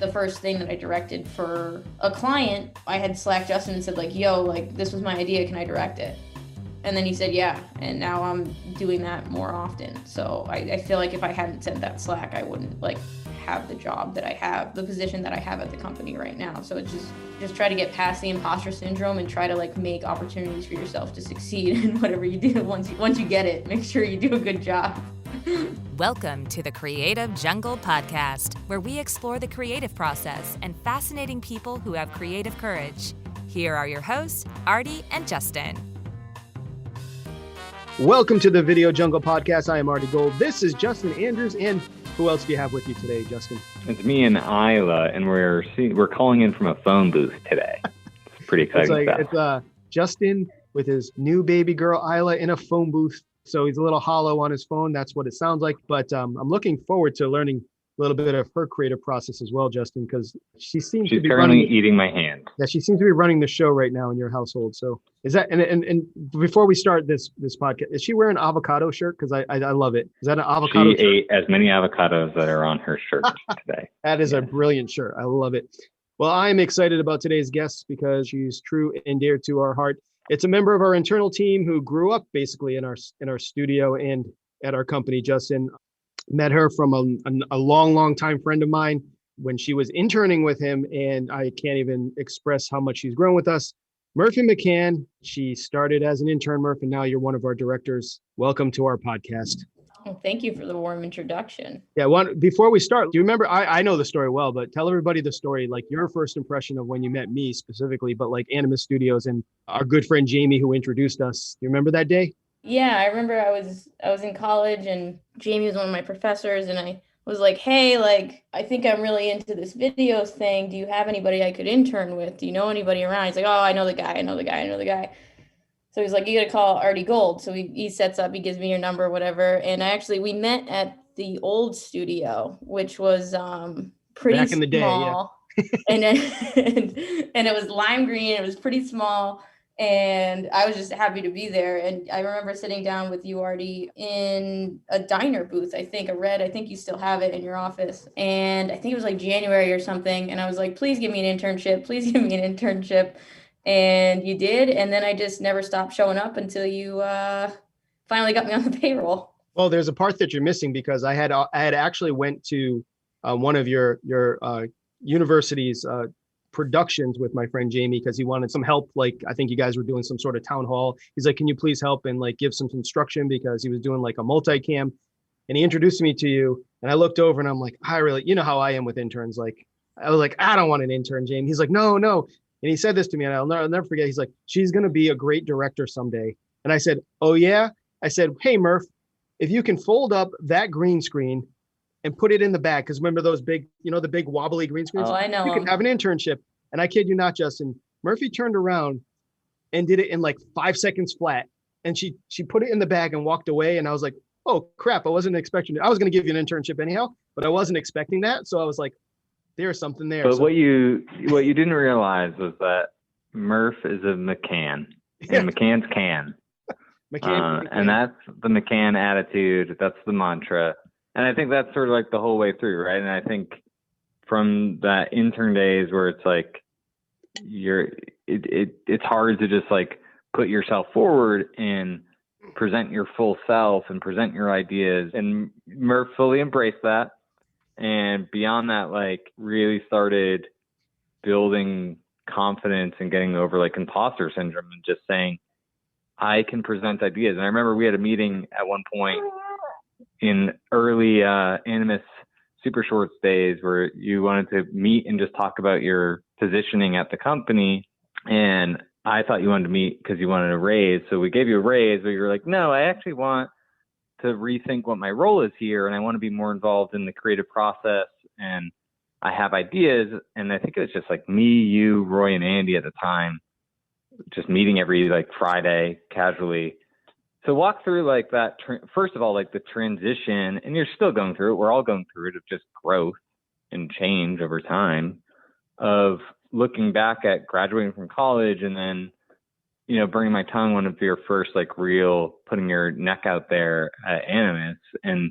The first thing that I directed for a client, I had Slacked Justin and said like, yo, like this was my idea, can I direct it? And then he said, yeah. And now I'm doing that more often. So I feel like if I hadn't sent that Slack, I wouldn't like have the job that I have, the position that I have at the company right now. So it's just try to get past the imposter syndrome and try to like make opportunities for yourself to succeed in whatever you do. Once you get it, make sure you do a good job. Welcome to the Creative Jungle Podcast, where we explore the creative process and fascinating people who have creative courage. Here are your hosts, Artie and Justin. Welcome to the Video Jungle Podcast. I am Artie Gold. This is Justin Andrews, and who else do you have with you today, Justin? It's me and Isla, and we're calling in from a phone booth today. It's pretty exciting stuff. It's Justin with his new baby girl, Isla, in a phone booth. So he's a little hollow on his phone. That's what it sounds like. But I'm looking forward to learning a little bit of her creative process as well, Justin, because she's currently eating my hand. Yeah, she seems to be running the show right now in your household. So is that and before we start this podcast, is she wearing an avocado shirt? Because I love it. Is that an avocado shirt? She ate as many avocados that are on her shirt today. That is a brilliant shirt. I love it. Well, I'm excited about today's guest because she's true and dear to our heart. It's a member of our internal team who grew up basically in our studio and at our company. Justin met her from a long time friend of mine when she was interning with him, and I can't even express how much she's grown with us. Murphy McCann. She started as an intern, Murph, and now you're one of our directors. Welcome to our podcast. Well, thank you for the warm introduction. Yeah, before we start, do you remember, I know the story well, but tell everybody the story, like your first impression of when you met me specifically, but like Animus Studios and our good friend Jamie who introduced us. Do you remember that day? Yeah, I remember I was in college and Jamie was one of my professors, and I was like, hey, like, I think I'm really into this videos thing. Do you have anybody I could intern with? Do you know anybody around? He's like, oh, I know the guy. So he's like, you got to call Artie Gold. So he sets up, he gives me your number, whatever. And we met at the old studio, which was pretty back in the small. Day, yeah. and it was lime green. It was pretty small. And I was just happy to be there. And I remember sitting down with you, Artie, in a diner booth, I think you still have it in your office. And I think it was like January or something. And I was like, please give me an internship. And you did. And then I just never stopped showing up until you finally got me on the payroll. Well, there's a part that you're missing because I had actually went to one of your university's productions with my friend Jamie because he wanted some help. Like, I think you guys were doing some sort of town hall. He's like, can you please help and like give some instruction, because he was doing like a multicam, and he introduced me to you. And I looked over and I'm like, you know how I am with interns. Like, I was like, I don't want an intern, Jamie. He's like, no. And he said this to me, and I'll never forget. He's like, she's going to be a great director someday. And I said, oh yeah. I said, hey Murph, if you can fold up that green screen and put it in the bag, because remember those big, the big wobbly green screens? Oh, I know. You can have an internship. And I kid you not, Justin, Murphy turned around and did it in like 5 seconds flat. And she put it in the bag and walked away. And I was like, oh crap, I wasn't expecting it. I was going to give you an internship anyhow, but I wasn't expecting that. So I was like, there's something there. But what you didn't realize was that Murph is a McCann, and McCann's can. McCann. And that's the McCann attitude. That's the mantra. And I think that's sort of like the whole way through, right? And I think from that intern days where it's like it's hard to just like put yourself forward and present your full self and present your ideas. And Murph fully embraced that. And beyond that, like really started building confidence and getting over like imposter syndrome and just saying, I can present ideas. And I remember we had a meeting at one point in early Animus Super Shorts days where you wanted to meet and just talk about your positioning at the company. And I thought you wanted to meet because you wanted a raise. So we gave you a raise, but you were like, no, I actually want to rethink what my role is here. And I want to be more involved in the creative process. And I have ideas. And I think it was just like me, you, Roy, and Andy at the time, just meeting every like Friday casually. So walk through like that, first of all, like the transition, and you're still going through it. We're all going through it, of just growth and change over time, of looking back at graduating from college and then, burning my tongue, one of your first like real putting your neck out there at Animus, and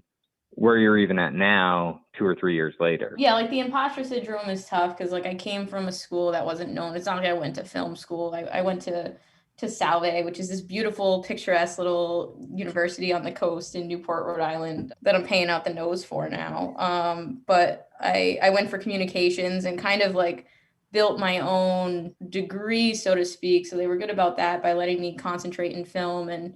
where you're even at now 2 or 3 years later. Yeah, like the imposter syndrome is tough because like I came from a school that wasn't known. It's not like I went to film school. I went to Salve, which is this beautiful, picturesque little university on the coast in Newport, Rhode Island, that I'm paying out the nose for now. But I went for communications and kind of like built my own degree, so to speak. So they were good about that by letting me concentrate in film and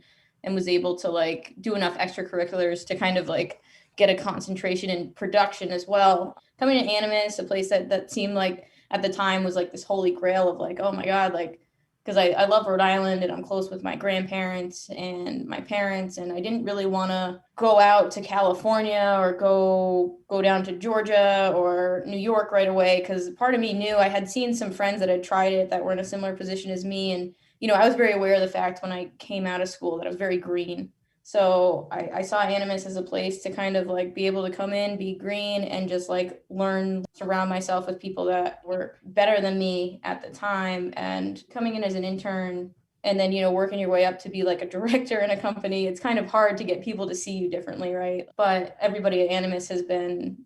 was able to like do enough extracurriculars to kind of like get a concentration in production as well. Coming to Animus, a place that seemed like at the time was like this holy grail of like, oh my God, like, because I love Rhode Island and I'm close with my grandparents and my parents, and I didn't really want to go out to California or go down to Georgia or New York right away, because part of me knew I had seen some friends that had tried it that were in a similar position as me. And, you know, I was very aware of the fact when I came out of school that I was very green. So I saw Animus as a place to kind of like be able to come in, be green, and just like learn, surround myself with people that were better than me at the time. And coming in as an intern and then, you know, working your way up to be like a director in a company, it's kind of hard to get people to see you differently, right? But everybody at Animus has been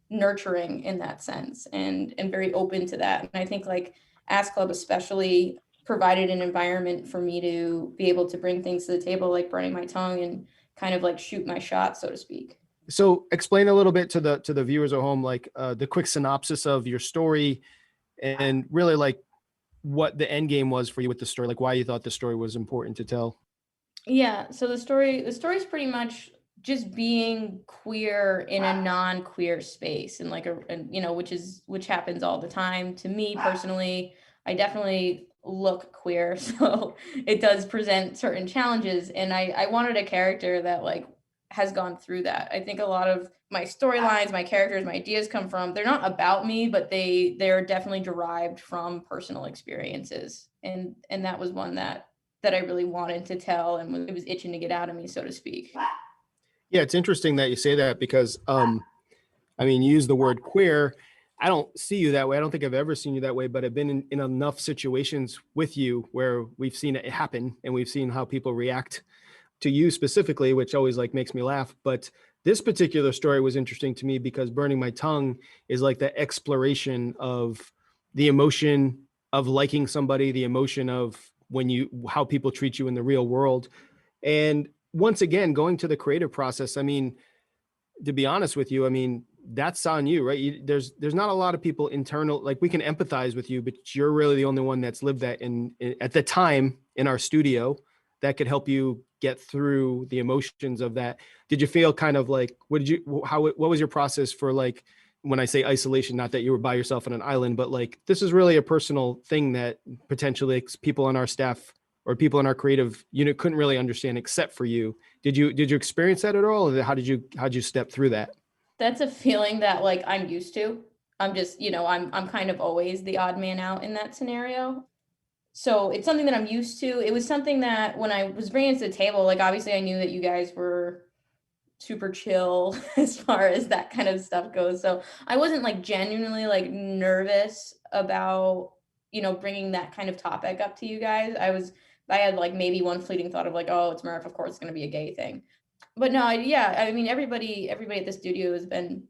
nurturing in that sense and very open to that. And I think like Ask Club especially provided an environment for me to be able to bring things to the table, like burning my tongue and kind of like shoot my shot, so to speak. So explain a little bit to the viewers at home, like the quick synopsis of your story and really like what the end game was for you with the story, like why you thought the story was important to tell. Yeah. So the story's pretty much just being queer in a non-queer space, and like you know, which happens all the time. To me personally, I definitely look queer, so it does present certain challenges. And I wanted a character that like has gone through that. I think a lot of my storylines, my characters, my ideas they're not about me, but they're definitely derived from personal experiences. And that was one that I really wanted to tell and it was itching to get out of me, so to speak. Yeah, it's interesting that you say that because, I mean, you use the word queer. I don't see you that way. I don't think I've ever seen you that way, but I've been in enough situations with you where we've seen it happen and we've seen how people react to you specifically, which always like makes me laugh. But this particular story was interesting to me because Burning My Tongue is like the exploration of the emotion of liking somebody, the emotion of how people treat you in the real world. And once again, going to the creative process, I mean, to be honest with you, I mean, that's on you, right? There's not a lot of people internal, like we can empathize with you, but you're really the only one that's lived that in at the time in our studio that could help you get through the emotions of that. Did you feel kind of like, what was your process for like, when I say isolation, not that you were by yourself on an island, but like, this is really a personal thing that potentially people on our staff or people in our creative unit couldn't really understand except for you. Did you experience that at all? Or how'd you step through that? That's a feeling that like I'm used to. I'm just, you know, I'm kind of always the odd man out in that scenario. So it's something that I'm used to. It was something that when I was bringing it to the table, like obviously I knew that you guys were super chill as far as that kind of stuff goes. So I wasn't like genuinely like nervous about, you know, bringing that kind of topic up to you guys. I had like maybe one fleeting thought of like, oh, it's Murph, of course it's going to be a gay thing. But no, yeah, I mean, everybody at the studio has been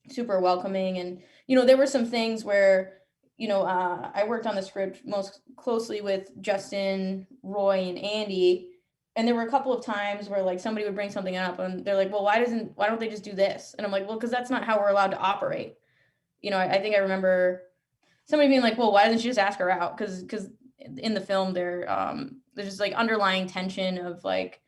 super welcoming. And, you know, there were some things where, you know, I worked on the script most closely with Justin, Roy, and Andy. And there were a couple of times where like somebody would bring something up and they're like, well, why don't they just do this? And I'm like, well, because that's not how we're allowed to operate. You know, I think I remember somebody being like, well, why doesn't she just ask her out? Because in the film there's just like underlying tension of like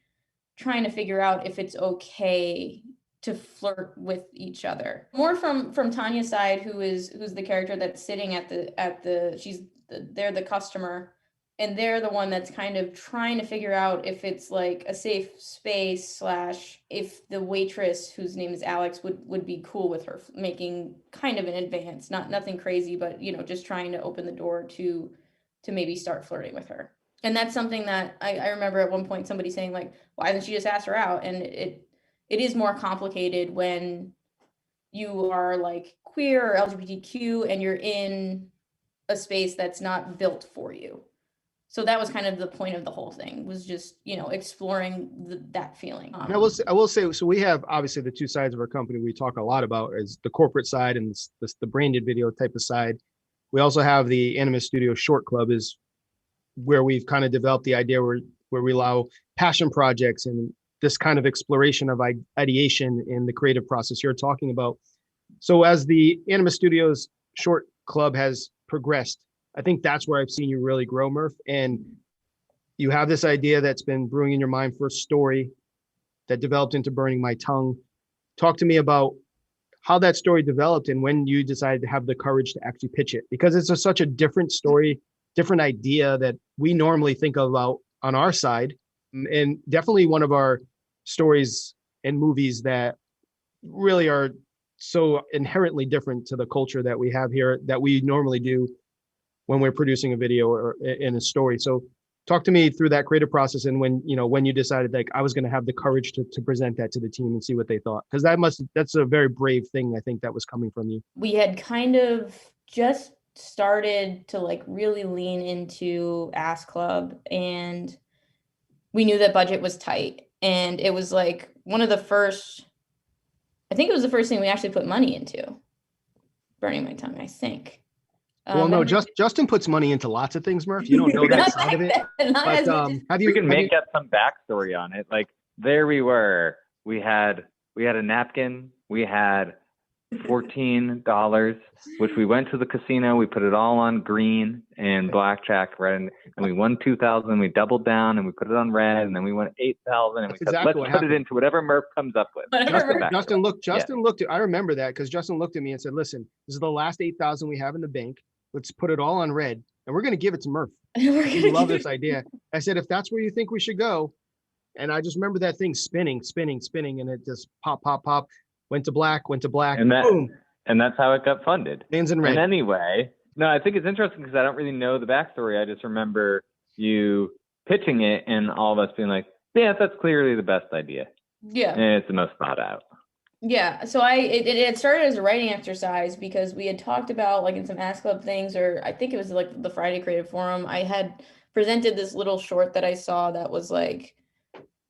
trying to figure out if it's okay to flirt with each other. More from Tanya's side, who's the character that's sitting they're the customer, and they're the one that's kind of trying to figure out if it's like a safe space / if the waitress, whose name is Alex, would be cool with her making kind of an advance, nothing crazy, but you know, just trying to open the door to maybe start flirting with her. And that's something that I remember at one point somebody saying like, why didn't she just ask her out? And it is more complicated when you are like queer or LGBTQ and you're in a space that's not built for you. So that was kind of the point of the whole thing, was just, exploring that feeling. And I will say, so we have obviously the two sides of our company we talk a lot about is the corporate side and the branded video type of side. We also have the Anima Studio Short Club, is where we've kind of developed the idea where we allow passion projects and this kind of exploration of ideation in the creative process you're talking about. So as the Anima Studios Short Club has progressed, I think that's where I've seen you really grow, Murph. And you have this idea that's been brewing in your mind for a story that developed into Burning My Tongue. Talk to me about how that story developed and when you decided to have the courage to actually pitch it, because it's such a different story, different idea that we normally think about on our side, and definitely one of our stories and movies that really are so inherently different to the culture that we have here that we normally do when we're producing a video or in a story. So talk to me through that creative process and when you decided like I was going to have the courage to present that to the team and see what they thought, because that's a very brave thing, I think, that was coming from you. We had kind of just started to like really lean into Ask Club, and we knew that budget was tight, and it was like I think it was the first thing we actually put money into, Burning My Tongue, I think. Well, no, Justin puts money into lots of things, Murph. You don't know that side of it. But we can make up some backstory on it. Like, there we were. We had a napkin. We had $14, which we went to the casino. We put it all on green and blackjack, red, and we won $2,000. We doubled down and we put it on red, and then we won $8,000, and we said, let's put it into whatever Murph comes up with. Justin looked at. I remember that because Justin looked at me and said, "Listen, this is the last $8,000 we have in the bank. Let's put it all on red, and we're going to give it to Murph. We love this idea." I said, "If that's where you think we should go," and I just remember that thing spinning, and it just pop, went to black, and boom. And that's how it got funded. Hands in red. And anyway, no, I think it's interesting because I don't really know the backstory. I just remember you pitching it and all of us being like, yeah, that's clearly the best idea. Yeah. And it's the most thought out. Yeah. So it started as a writing exercise because we had talked about like in some Ask Club things, or I think it was like the Friday Creative Forum. I had presented this little short that I saw that was like,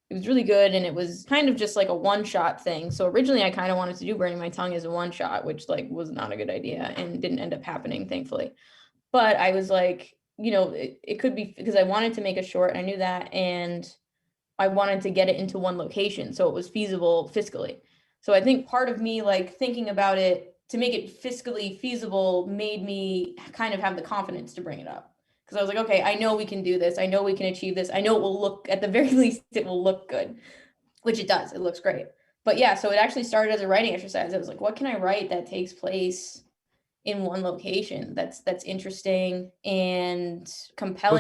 it was really good, and it was kind of just like a one-shot thing. So originally I kind of wanted to do Burning My Tongue as a one-shot, which like was not a good idea and didn't end up happening, thankfully. But I was like, it could be because I wanted to make a short, and I knew that, and I wanted to get it into one location so it was feasible fiscally. So I think part of me like thinking about it to make it fiscally feasible made me kind of have the confidence to bring it up. Because I was like, okay, I know we can do this. I know we can achieve this. I know it will look, at the very least, it will look good, which it does. It looks great. But yeah, so it actually started as a writing exercise. I was like, what can I write that takes place in one location that's interesting and compelling?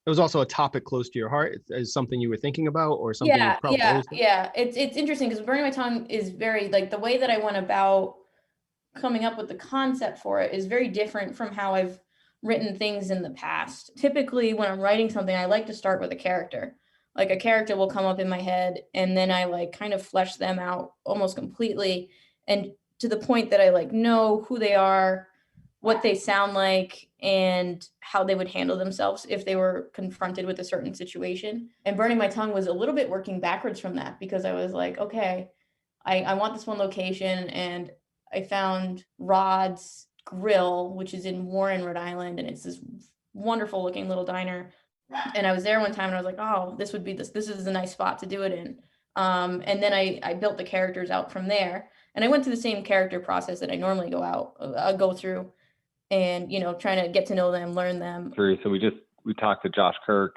It was also a topic close to your heart. Is something you were thinking about, or something? Yeah. It's interesting because Burning My Tongue is very like the way that I went about coming up with the concept for it is very different from how I've written things in the past. Typically, when I'm writing something, I like to start with a character. Like a character will come up in my head, and then I like kind of flesh them out almost completely, and to the point that I like know who they are, what they sound like, and how they would handle themselves if they were confronted with a certain situation. And Burning My Tongue was a little bit working backwards from that, because I was like, okay, I want this one location, and I found Rod's Grill, which is in Warren, Rhode Island, and it's this wonderful looking little diner. And I was there one time, and I was like, oh, this is a nice spot to do it in. And then I built the characters out from there, and I went through the same character process that I normally go through, and trying to get to know them, learn them. So we talked to Josh Kirk,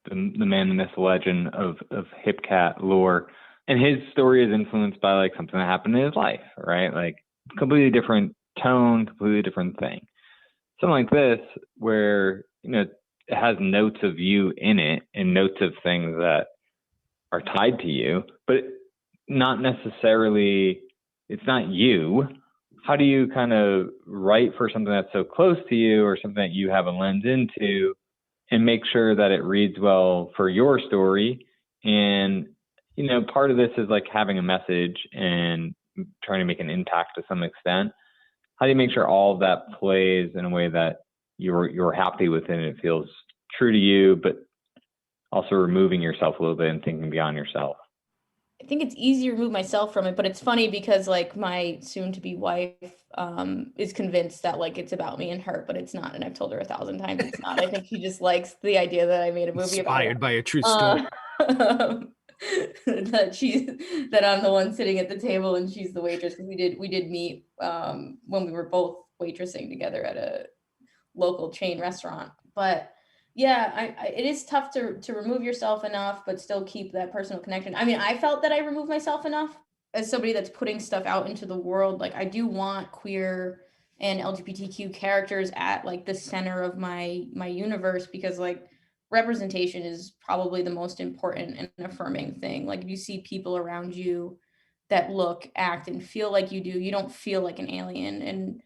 the man, the myth, the legend of hip cat lore, and his story is influenced by like something that happened in his life, right? Like completely different tone, completely different thing. Something like this, where it has notes of you in it and notes of things that are tied to you, but not necessarily, it's not you. How do you kind of write for something that's so close to you, or something that you have a lens into, and make sure that it reads well for your story? And part of this is like having a message and trying to make an impact to some extent. How do you make sure all of that plays in a way that you're happy with it and it feels true to you, but also removing yourself a little bit and thinking beyond yourself? I think it's easy to remove myself from it, but it's funny because like my soon-to-be wife is convinced that like it's about me and her, but it's not. And I've told her 1,000 times it's not. I think she just likes the idea that I made a movie about Inspired it. by a true story. That I'm the one sitting at the table and she's the waitress. We did meet when we were both waitressing together at a local chain restaurant. But yeah, it is tough to remove yourself enough, but still keep that personal connection. I mean, I felt that I removed myself enough as somebody that's putting stuff out into the world. Like I do want queer and LGBTQ characters at like the center of my universe, because like representation is probably the most important and affirming thing. Like if you see people around you that look, act, and feel like you do, you don't feel like an alien. And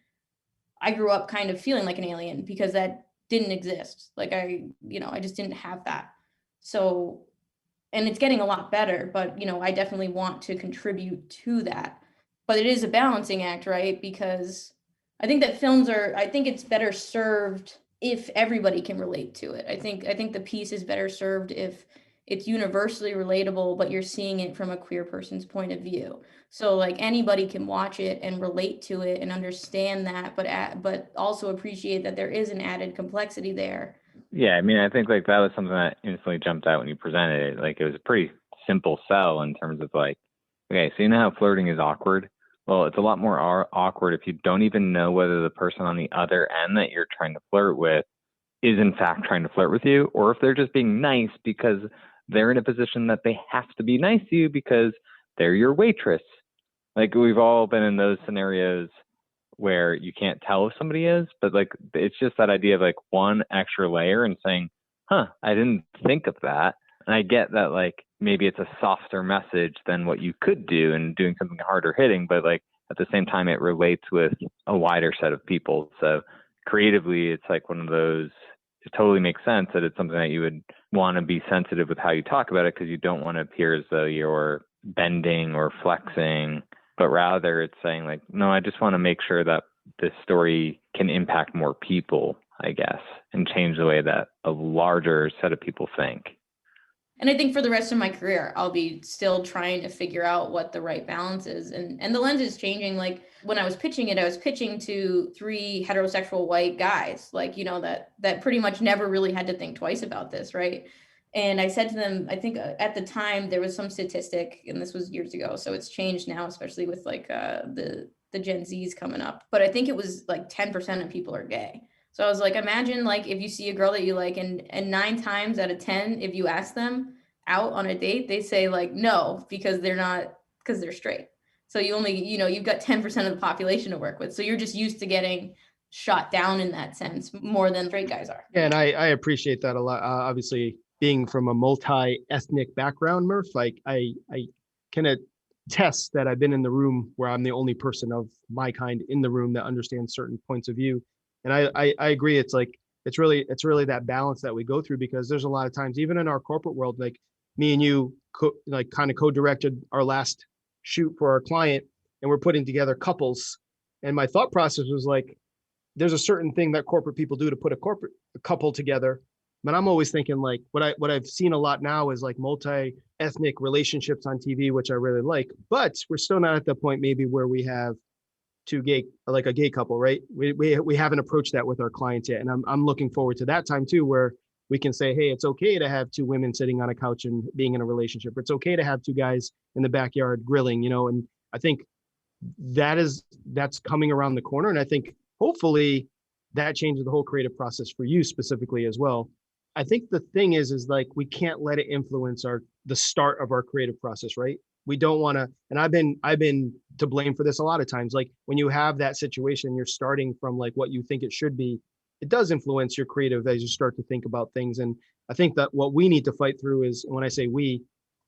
I grew up kind of feeling like an alien because that didn't exist. Like I just didn't have that. So, and it's getting a lot better, but I definitely want to contribute to that. But it is a balancing act, right? Because I think that I think it's better served if everybody can relate to it. I think the piece is better served if it's universally relatable, but you're seeing it from a queer person's point of view. So like anybody can watch it and relate to it and understand that, but also appreciate that there is an added complexity there. Yeah, I mean, I think like that was something that instantly jumped out when you presented it. Like it was a pretty simple sell in terms of like, okay, so you know how flirting is awkward? Well, it's a lot more awkward if you don't even know whether the person on the other end that you're trying to flirt with is in fact trying to flirt with you, or if they're just being nice because they're in a position that they have to be nice to you because they're your waitress. Like we've all been in those scenarios where you can't tell if somebody is, but like it's just that idea of like one extra layer and saying, I didn't think of that. And I get that like maybe it's a softer message than what you could do and doing something harder hitting, but like at the same time it relates with a wider set of people. So creatively it's like one of those, it totally makes sense that it's something that you would want to be sensitive with how you talk about it, because you don't want to appear as though you're bending or flexing, but rather it's saying like, no, I just want to make sure that this story can impact more people, I guess, and change the way that a larger set of people think. And I think for the rest of my career, I'll be still trying to figure out what the right balance is. And the lens is changing. Like when I was pitching it, I was pitching to 3 heterosexual white guys, like, that pretty much never really had to think twice about this, right? And I said to them, I think at the time there was some statistic, and this was years ago, so it's changed now, especially with like the Gen Zs coming up. But I think it was like 10% of people are gay. So I was like, imagine like if you see a girl that you like, and 9 times out of 10, if you ask them out on a date, they say like no, because they're straight. So you only, you've got 10% of the population to work with. So you're just used to getting shot down in that sense more than straight guys are. Yeah, and I appreciate that a lot. Obviously, being from a multi-ethnic background, Murph, like I can attest that I've been in the room where I'm the only person of my kind in the room that understands certain points of view. And I agree. It's like, it's really that balance that we go through, because there's a lot of times, even in our corporate world, like me and you kind of co-directed our last shoot for our client, and we're putting together couples. And my thought process was like, there's a certain thing that corporate people do to put a couple together. But I'm always thinking like what I've seen a lot now is like multi-ethnic relationships on TV, which I really like, but we're still not at the point maybe where we have a gay couple, right? We haven't approached that with our clients yet. And I'm looking forward to that time too, where we can say, hey, it's okay to have 2 women sitting on a couch and being in a relationship. It's okay to have 2 guys in the backyard grilling, and I think that's coming around the corner. And I think hopefully that changes the whole creative process for you specifically as well. I think the thing is like, we can't let it influence the start of our creative process, right? We don't want to, and I've been to blame for this a lot of times. Like when you have that situation, you're starting from like what you think it should be, it does influence your creative as you start to think about things. And I think that what we need to fight through is, when I say we,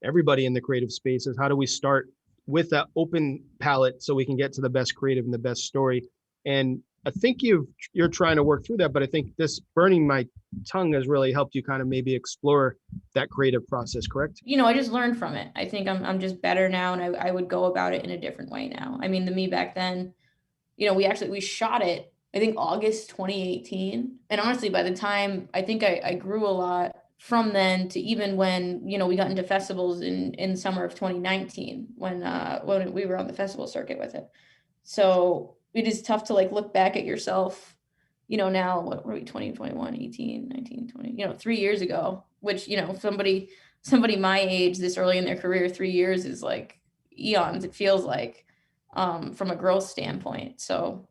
everybody in the creative space, is how do we start with that open palette so we can get to the best creative and the best story. And I think you're trying to work through that, but I think this burning my tongue has really helped you kind of maybe explore that creative process, correct? I just learned from it. I think I'm just better now, and I would go about it in a different way now. I mean, the me back then, we shot it I think August 2018. And honestly, by the time I think I grew a lot from then to even when, we got into festivals in summer of 2019 when we were on the festival circuit with it. So it is tough to like look back at yourself, now what were we, 2021, 18, 19, 20, 3 years ago, which, somebody my age this early in their career, 3 years is like eons, it feels like, from a growth standpoint. So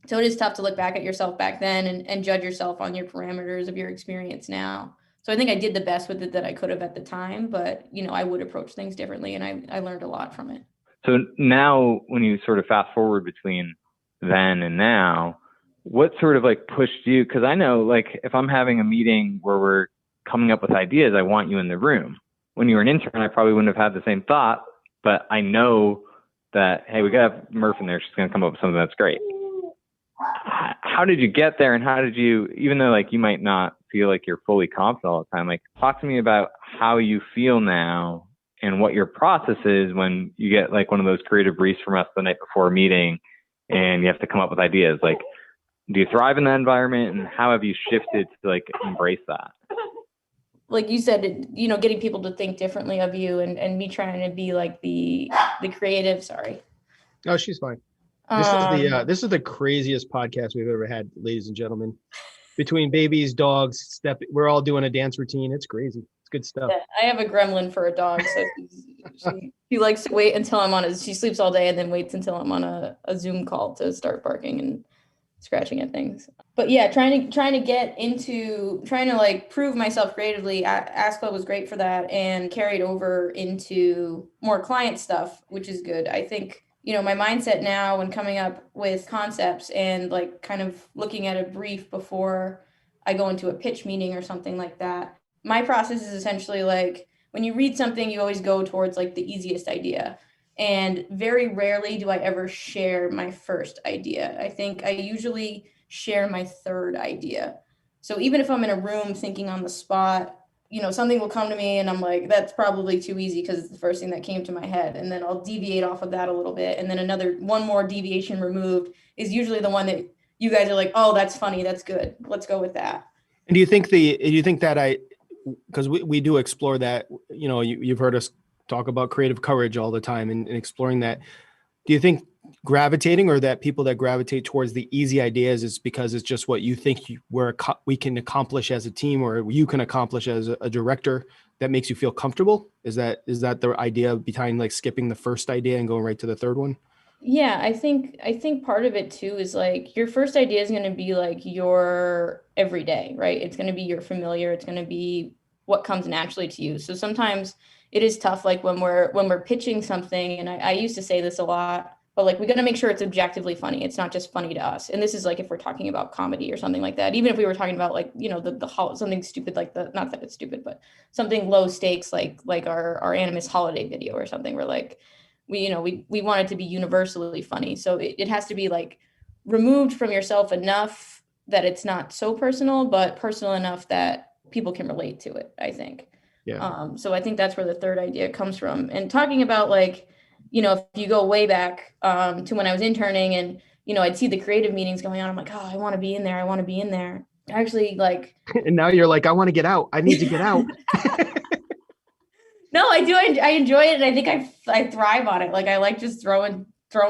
it is tough to look back at yourself back then and judge yourself on your parameters of your experience now. So I think I did the best with it that I could have at the time, but I would approach things differently, and I learned a lot from it. So now when you sort of fast forward between then and now, what sort of like pushed you? Because I know like if I'm having a meeting where we're coming up with ideas, I want you in the room. When you were an intern, I probably wouldn't have had the same thought, but I know that, hey, we got to have Murph in there. She's going to come up with something that's great. How did you get there, and how did you, even though like you might not feel like you're fully confident all the time, like talk to me about how you feel now and what your process is when you get like one of those creative briefs from us the night before a meeting and you have to come up with ideas. Like, do you thrive in that environment, and how have you shifted to like embrace that? Like you said, getting people to think differently of you, and me trying to be like the creative. Sorry. Oh, she's fine. This is the craziest podcast we've ever had, ladies and gentlemen. Between babies, dogs, we're all doing a dance routine. It's crazy. It's good stuff. Yeah, I have a gremlin for a dog, so she likes to wait until she sleeps all day and then waits until I'm on a Zoom call to start barking and scratching at things. But yeah, trying to like prove myself creatively. Ask Club was great for that, and carried over into more client stuff, which is good. I think my mindset now when coming up with concepts and like kind of looking at a brief before I go into a pitch meeting or something like that. My process is essentially like when you read something, you always go towards like the easiest idea. And very rarely do I ever share my first idea. I think I usually share my third idea. So even if I'm in a room thinking on the spot, something will come to me and I'm like, that's probably too easy because it's the first thing that came to my head. And then I'll deviate off of that a little bit. And then one more deviation removed is usually the one that you guys are like, oh, that's funny. That's good. Let's go with that. And do you think that because we do explore that, you've heard us talk about creative courage all the time and exploring that. Do you think gravitating, or that people that gravitate towards the easy ideas is because it's just what you think we can accomplish as a team, or you can accomplish as a director, that makes you feel comfortable? Is that the idea behind like skipping the first idea and going right to the third one? Yeah, I think part of it too is like your first idea is going to be like your everyday, right? It's going to be your familiar. It's going to be what comes naturally to you. So sometimes it is tough, like when we're pitching something, and I used to say this a lot, but like we got to make sure it's objectively funny. It's not just funny to us. And this is like if we're talking about comedy or something like that. Even if we were talking about like something stupid like not that it's stupid, but something low stakes like our Animus holiday video or something. We're like we want it to be universally funny. So it has to be like removed from yourself enough that it's not so personal, but personal enough that people can relate to it, I think. Yeah. So I think that's where the third idea comes from. And talking about like, if you go way back to when I was interning and, I'd see the creative meetings going on. I'm like, oh, I want to be in there. I want to be in there. Actually, like. And now you're like, I want to get out. I need to get out. No, I do. I enjoy it. And I think I thrive on it. Like I like just throwing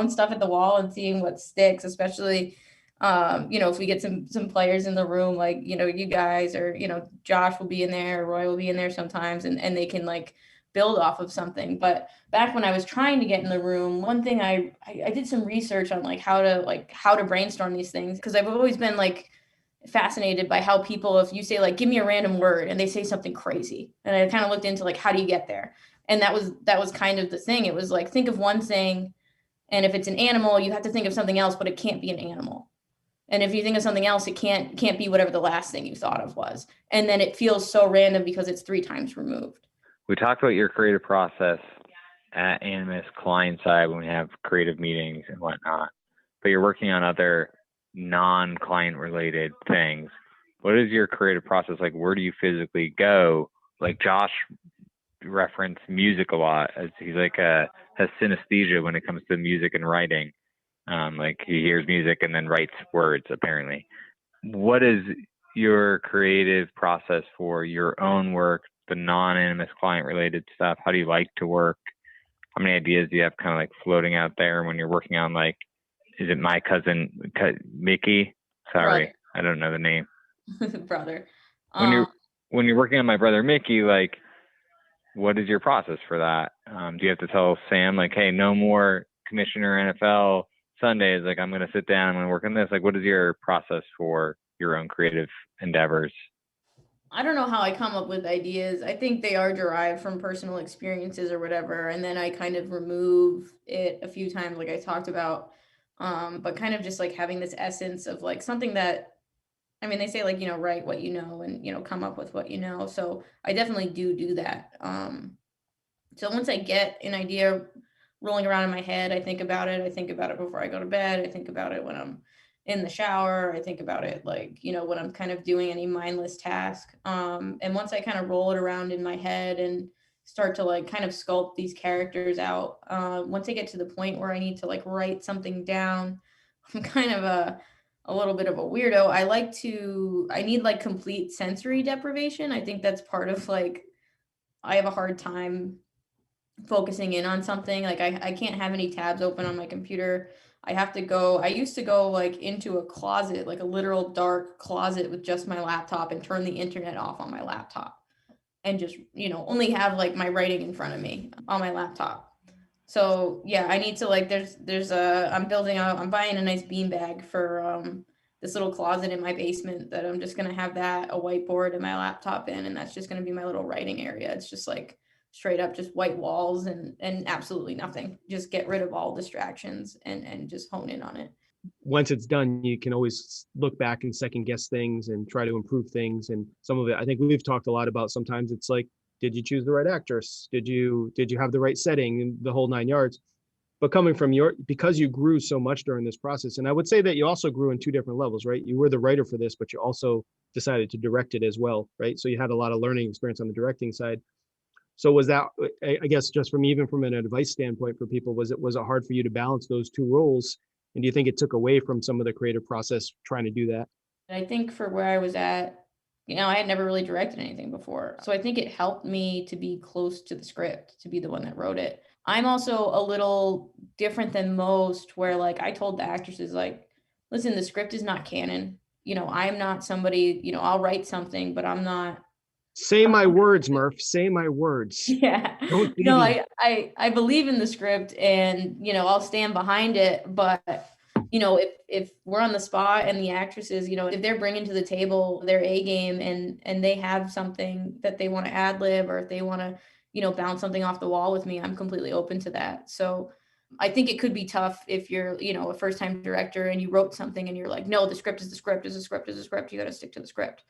stuff at the wall and seeing what sticks, especially if we get some players in the room, like, you guys or, Josh will be in there, Roy will be in there sometimes, and they can like build off of something. But back when I was trying to get in the room, one thing I did some research on like how to brainstorm these things. Cause I've always been like fascinated by how people, if you say like, give me a random word and they say something crazy. And I kind of looked into like, how do you get there? And that was kind of the thing. It was like, think of one thing. And if it's an animal, you have to think of something else, but it can't be an animal. And if you think of something else, it can't be whatever the last thing you thought of was. And then it feels so random because it's 3 times removed. We talked about your creative process at Animus client side when we have creative meetings and whatnot, but you're working on other non-client related things. What is your creative process like? Where do you physically go? Like Josh referenced music a lot, as he's like has synesthesia when it comes to music and writing. Like he hears music and then writes words, apparently. What is your creative process for your own work, the non-animus client related stuff? How do you like to work? How many ideas do you have kind of like floating out there when you're working on, like, is it my cousin Mickey? Sorry, Brother. I don't know the name. Brother. When you're working on my brother Mickey, like, what is your process for that? Do you have to tell Sam, like, hey, no more Commissioner NFL Sundays, like I'm going to sit down, I'm going to work on this? Like, what is your process for your own creative endeavors? I don't know how I come up with ideas. I think they are derived from personal experiences or whatever. And then I kind of remove it a few times, like I talked about. But kind of just like having this essence of like something that, I mean, they say like, write what you know and, come up with what you know. So I definitely do that. So once I get an idea rolling around in my head, I think about it. I think about it before I go to bed. I think about it when I'm in the shower. I think about it like, when I'm kind of doing any mindless task. And once I kind of roll it around in my head and start to like kind of sculpt these characters out, once I get to the point where I need to like write something down, I'm kind of a little bit of a weirdo. I need like complete sensory deprivation. I think that's part of like, I have a hard time focusing in on something. Like I can't have any tabs open on my computer. I used to go like into a closet, like a literal dark closet with just my laptop and turn the internet off on my laptop and just, only have like my writing in front of me on my laptop. So yeah, I need to like, I'm buying a nice beanbag for, this little closet in my basement that I'm just going to have that, a whiteboard and my laptop in, and that's just going to be my little writing area. It's just like straight up just white walls and absolutely nothing. Just get rid of all distractions and just hone in on it. Once it's done, you can always look back and second guess things and try to improve things. And some of it, I think we've talked a lot about, sometimes it's like, did you choose the right actress? Did you have the right setting and the whole 9 yards? But coming from because you grew so much during this process, and I would say that you also grew in two different levels, right? You were the writer for this, but you also decided to direct it as well, right? So you had a lot of learning experience on the directing side. So was that, I guess, just even from an advice standpoint for people, was it hard for you to balance those two roles? And do you think it took away from some of the creative process trying to do that? And I think for where I was at, I had never really directed anything before. So I think it helped me to be close to the script, to be the one that wrote it. I'm also a little different than most, where like I told the actresses, like, listen, the script is not canon. I'm not somebody, I'll write something, but I'm not. Say my words, Murph. Say my words. Yeah. Don't No, I believe in the script and, I'll stand behind it. But, if we're on the spot and the actresses, if they're bringing to the table their A game and they have something that they want to ad lib, or if they want to, bounce something off the wall with me, I'm completely open to that. So I think it could be tough if you're, a first time director and you wrote something and you're like, no, the script is the script is the script is the script. You got to stick to the script.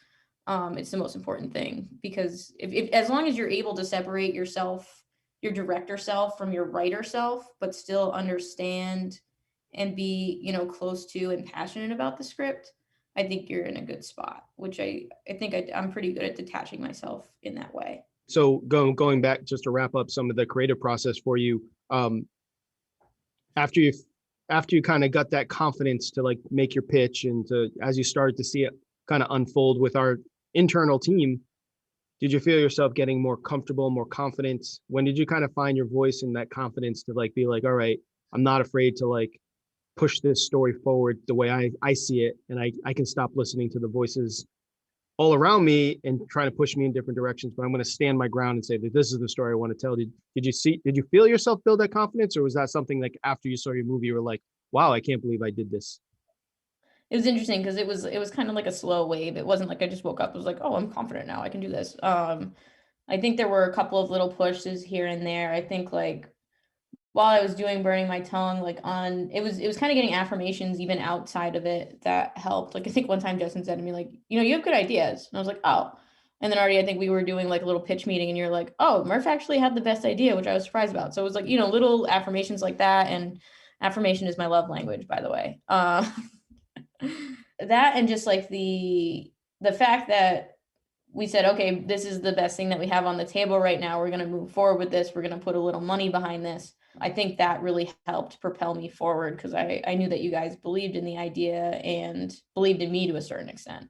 It's the most important thing, because if as long as you're able to separate yourself, your director self from your writer self, but still understand and be, close to and passionate about the script, I think you're in a good spot, which I think I'm pretty good at detaching myself in that way. So going back, just to wrap up some of the creative process for you, after you kind of got that confidence to like make your pitch, and as you started to see it kind of unfold with our internal team, did you feel yourself getting more comfortable, more confident? When did you kind of find your voice and that confidence to like be like, all right, I'm not afraid to like push this story forward the way I see it, and I can stop listening to the voices all around me and trying to push me in different directions, but I'm going to stand my ground and say that this is the story I want to tell. Did you feel yourself build that confidence, or was that something like after you saw your movie, you were like, wow, I can't believe I did this? It was interesting because it was kind of like a slow wave. It wasn't like I just woke up, I was like, oh, I'm confident now, I can do this. I think there were a couple of little pushes here and there. I think like while I was doing Burning My Tongue, like it was kind of getting affirmations even outside of it that helped. Like I think one time Justin said to me, like, you have good ideas. And I was like, oh. And then already I think we were doing like a little pitch meeting and you're like, oh, Murph actually had the best idea, which I was surprised about. So it was like, little affirmations like that. And affirmation is my love language, by the way. That, and just like the fact that we said, okay, this is the best thing that we have on the table right now. We're going to move forward with this. We're going to put a little money behind this. I think that really helped propel me forward because I knew that you guys believed in the idea and believed in me to a certain extent.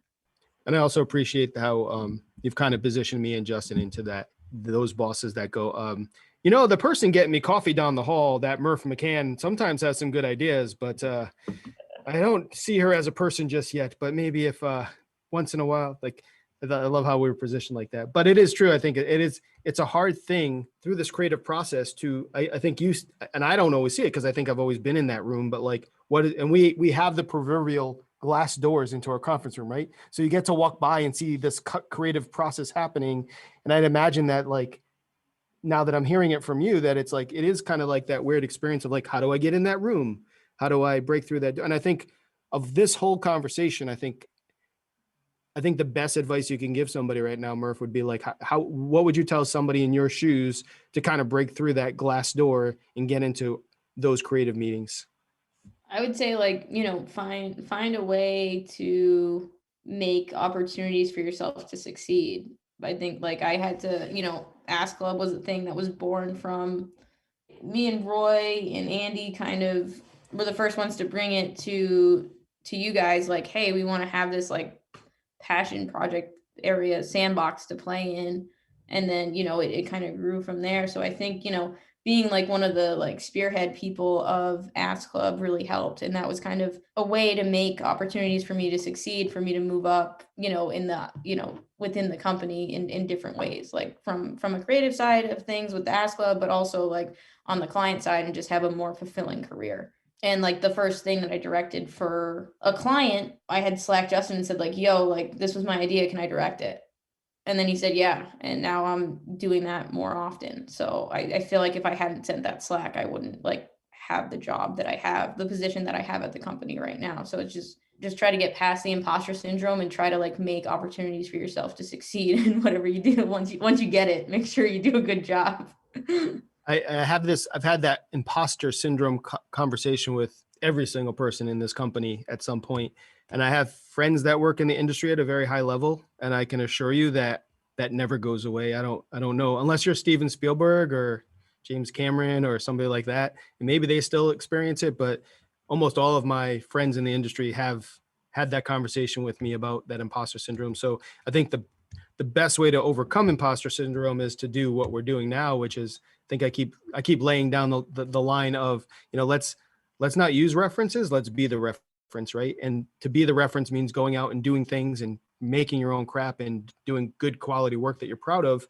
And I also appreciate how you've kind of positioned me and Justin into those bosses that go, the person getting me coffee down the hall, that Murphy McCann, sometimes has some good ideas, but I don't see her as a person just yet. But maybe if once in a while, like, I love how we were positioned like that. But it is true. I think it's a hard thing through this creative process to, I think and I don't always see it because I think I've always been in that room, but like and we have the proverbial glass doors into our conference room, right? So you get to walk by and see this creative process happening. And I'd imagine that, like, now that I'm hearing it from you, that it's like, it is kind of like that weird experience of like, how do I get in that room? How do I break through that? And I think of this whole conversation, I think the best advice you can give somebody right now, Murph, would be like, what would you tell somebody in your shoes to kind of break through that glass door and get into those creative meetings? I would say, like, find a way to make opportunities for yourself to succeed. I think, like, I had to, Ask Club was a thing that was born from me and Roy and Andy kind of were the first ones to bring it to you guys, like, hey, we want to have this like passion project area sandbox to play in. And then, it kind of grew from there. So I think, being like one of the like spearhead people of Ask Club really helped. And that was kind of a way to make opportunities for me to succeed, for me to move up, in the, within the company in different ways, like from a creative side of things with the Ask Club, but also like on the client side, and just have a more fulfilling career. And like the first thing that I directed for a client, I had Slack Justin and said like, yo, like, this was my idea. Can I direct it? And then he said, yeah. And now I'm doing that more often. So I feel like if I hadn't sent that Slack, I wouldn't like have the job that I have, the position that I have at the company right now. So it's just try to get past the imposter syndrome and try to like make opportunities for yourself to succeed in whatever you do. Once you get it, make sure you do a good job. I've had that imposter syndrome conversation with every single person in this company at some point. And I have friends that work in the industry at a very high level. And I can assure you that never goes away. I don't know, unless you're Steven Spielberg or James Cameron or somebody like that, and maybe they still experience it. But almost all of my friends in the industry have had that conversation with me about that imposter syndrome. So I think the best way to overcome imposter syndrome is to do what we're doing now, which is, I think I keep laying down the line of, let's not use references. Let's be the reference, right? And to be the reference means going out and doing things and making your own crap and doing good quality work that you're proud of.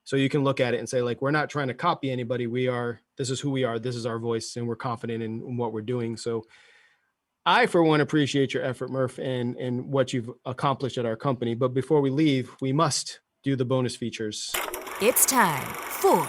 So you can look at it and say, like, we're not trying to copy anybody. This is who we are. This is our voice, and we're confident in what we're doing. So I, for one, appreciate your effort, Murph, and what you've accomplished at our company. But before we leave, we must do the bonus features. It's time for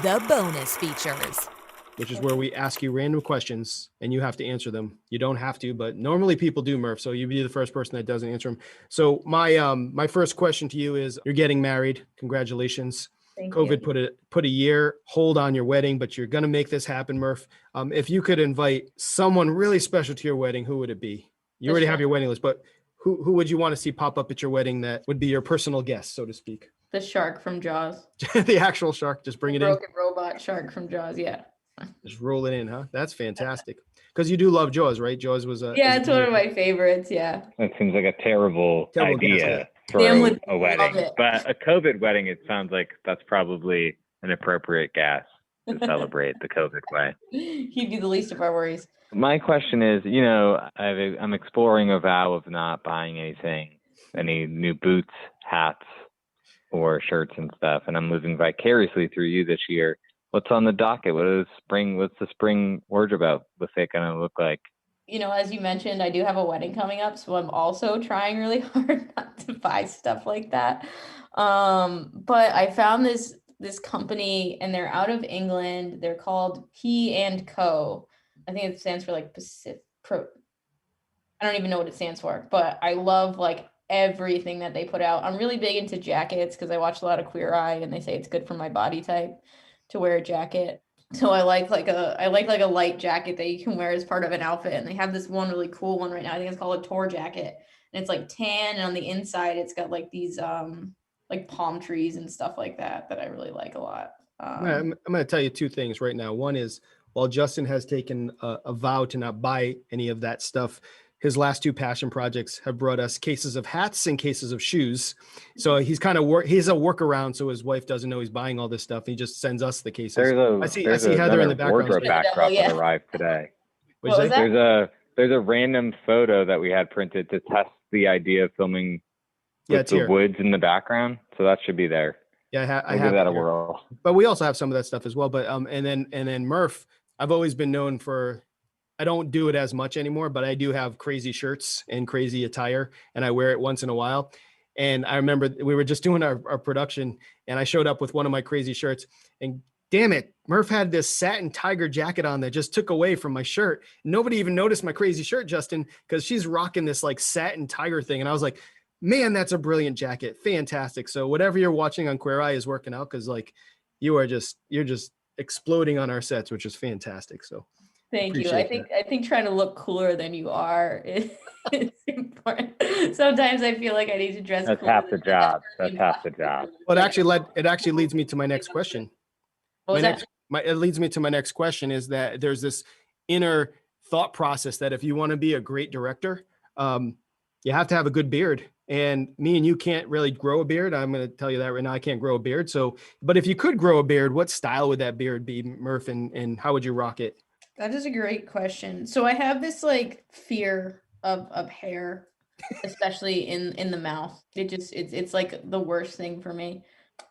the bonus features, which is where we ask you random questions and you have to answer them. You don't have to, but normally people do, Murph. So you'd be the first person that doesn't answer them. So my first question to you is, you're getting married. Congratulations. Thank COVID you. put a year hold on your wedding, but you're going to make this happen, Murph. If you could invite someone really special to your wedding, who would it be? You already have your wedding list, but who would you want to see pop up at your wedding that would be your personal guest, so to speak? The shark from Jaws. The actual shark, just bring it in. Broken robot shark from Jaws, yeah. Just roll it in, huh? That's fantastic. Because you do love Jaws, right? Jaws was it's one of my favorites, yeah. That seems like a terrible idea for a wedding. But a COVID wedding, it sounds like that's probably an appropriate gas to celebrate the COVID way. He'd be the least of our worries. My question is, I'm exploring a vow of not buying any new boots, hats, or shirts and stuff, and I'm living vicariously through you this year. What's on the docket? What's the spring wardrobe out? What's it going to look like? As you mentioned, I do have a wedding coming up, so I'm also trying really hard not to buy stuff like that. But I found this company, and they're out of England. They're called P&Co. I think it stands for like Pacific Pro. I don't even know what it stands for, but I love like everything that they put out. I'm really big into jackets because I watch a lot of Queer Eye, and they say it's good for my body type to wear a jacket. So I like a light jacket that you can wear as part of an outfit. And they have this one really cool one right now. I think it's called a tour jacket, and it's like tan, and on the inside it's got like these like palm trees and stuff like that I really like a lot. I'm going to tell you two things right now. One is, while Justin has taken a vow to not buy any of that stuff, his last 2 passion projects have brought us cases of hats and cases of shoes. So he's kind of he's a workaround, so his wife doesn't know he's buying all this stuff. He just sends us the cases. I see Heather in the background. Wardrobe backdrop that arrived today. What was that? There's a random photo that we had printed to test the idea of filming with the woods in the background. So that should be there. Yeah, I have give that a whirl. But we also have some of that stuff as well. But and then Murph, I've always been known for, I don't do it as much anymore, but I do have crazy shirts and crazy attire, and I wear it once in a while. And I remember we were just doing our production, and I showed up with one of my crazy shirts, and damn it, Murph had this satin tiger jacket on that just took away from my shirt. Nobody even noticed my crazy shirt, Justin, because she's rocking this like satin tiger thing. And I was like, man, that's a brilliant jacket. Fantastic. So whatever you're watching on Queer Eye is working out, because like you're just exploding on our sets, which is fantastic. So thank you. I think trying to look cooler than you are is important. Sometimes I feel like I need to dress. That's half the job. That's half the job. Well, it actually leads me to my next question. It leads me to my next question is that there's this inner thought process that if you want to be a great director, you have to have a good beard. And me and you can't really grow a beard. I'm going to tell you that right now. I can't grow a beard. So, but if you could grow a beard, what style would that beard be, Murph? And how would you rock it? That is a great question. So I have this like fear of hair, especially in the mouth. It's like the worst thing for me.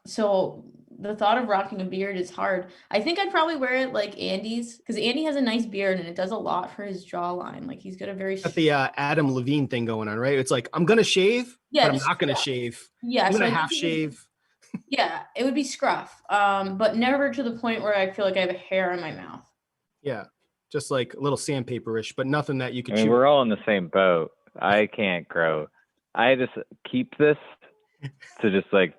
So the thought of rocking a beard is hard. I think I'd probably wear it like Andy's, because Andy has a nice beard and it does a lot for his jawline. Like he's got a very the Adam Levine thing going on, right? It's like I'm gonna shave, but I'm not gonna shave. Yeah, I'm gonna half shave. Yeah, it would be scruff, but never to the point where I feel like I have a hair in my mouth. Yeah, just like a little sandpaper-ish, but nothing that you can. I mean, we're all in the same boat. I can't grow. I just keep this to just like.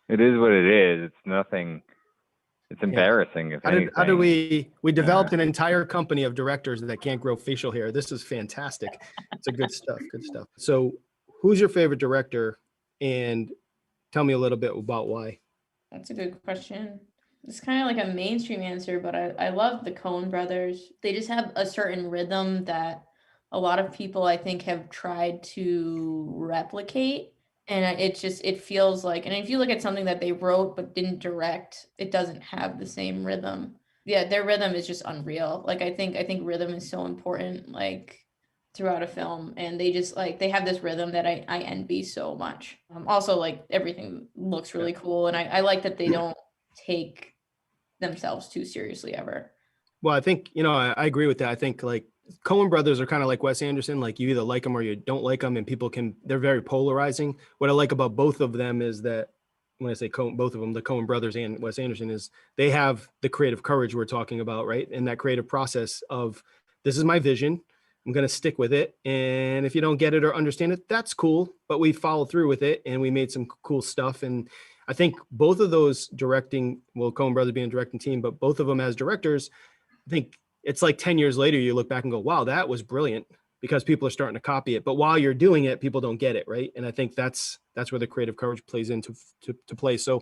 It is what it is. It's nothing. It's embarrassing. Yeah. How do we developed an entire company of directors that can't grow facial hair. This is fantastic. It's a good stuff. Good stuff. So who's your favorite director? And tell me a little bit about why. That's a good question. It's kind of like a mainstream answer, but I love the Coen brothers. They just have a certain rhythm that a lot of people, I think, have tried to replicate. And it feels like, and if you look at something that they wrote but didn't direct, it doesn't have the same rhythm. Yeah, their rhythm is just unreal. Like I think rhythm is so important, like throughout a film, and they just like they have this rhythm that I envy so much. Also, like everything looks really cool, and I like that they don't take themselves too seriously ever. Well, I think I agree with that. I think like Coen brothers are kind of like Wes Anderson, like you either like them or you don't like them, and they're very polarizing. What I like about both of them is that when I say both of them, the Coen brothers and Wes Anderson, is they have the creative courage we're talking about, right? And that creative process of, this is my vision, I'm going to stick with it. And if you don't get it or understand it, that's cool. But we followed through with it and we made some cool stuff. And I think both of those Coen brothers being a directing team, but both of them as directors, I think it's like 10 years later, you look back and go, wow, that was brilliant, because people are starting to copy it. But while you're doing it, people don't get it, right? And I think that's where the creative courage plays into play. So,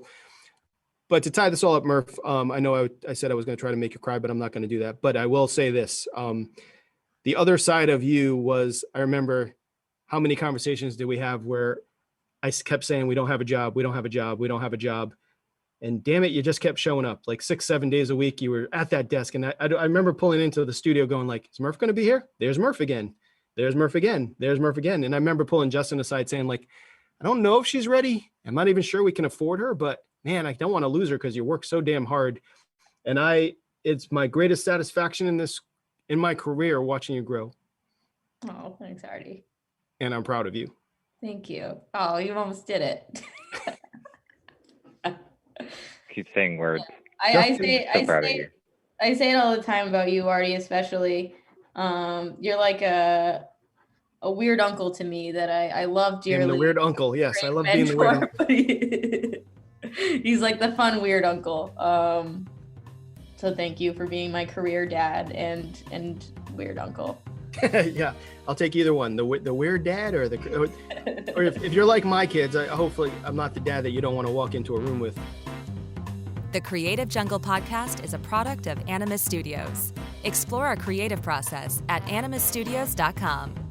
but to tie this all up, Murph, I know I said I was going to try to make you cry, but I'm not going to do that. But I will say this. The other side of you was, I remember how many conversations did we have where I kept saying, we don't have a job, we don't have a job, we don't have a job. And damn it, you just kept showing up like 6-7 days a week. You were at that desk. And I remember pulling into the studio going like, is Murph going to be here? There's Murph again. There's Murph again. There's Murph again. And I remember pulling Justin aside saying like, I don't know if she's ready. I'm not even sure we can afford her, but man, I don't want to lose her because you work so damn hard. And it's my greatest satisfaction in my career watching you grow. Oh, thanks, Artie. And I'm proud of you. Thank you. Oh, you almost did it. Keep saying words. I say it all the time about you, Artie, especially. You're like a weird uncle to me that I love dearly. I'm the weird uncle. Yes, I love being the weird uncle. He's like the fun weird uncle. So thank you for being my career dad and weird uncle. Yeah, I'll take either one. The weird dad or if you're like my kids, hopefully I'm not the dad that you don't want to walk into a room with. The Creative Jungle podcast is a product of Animus Studios. Explore our creative process at animusstudios.com.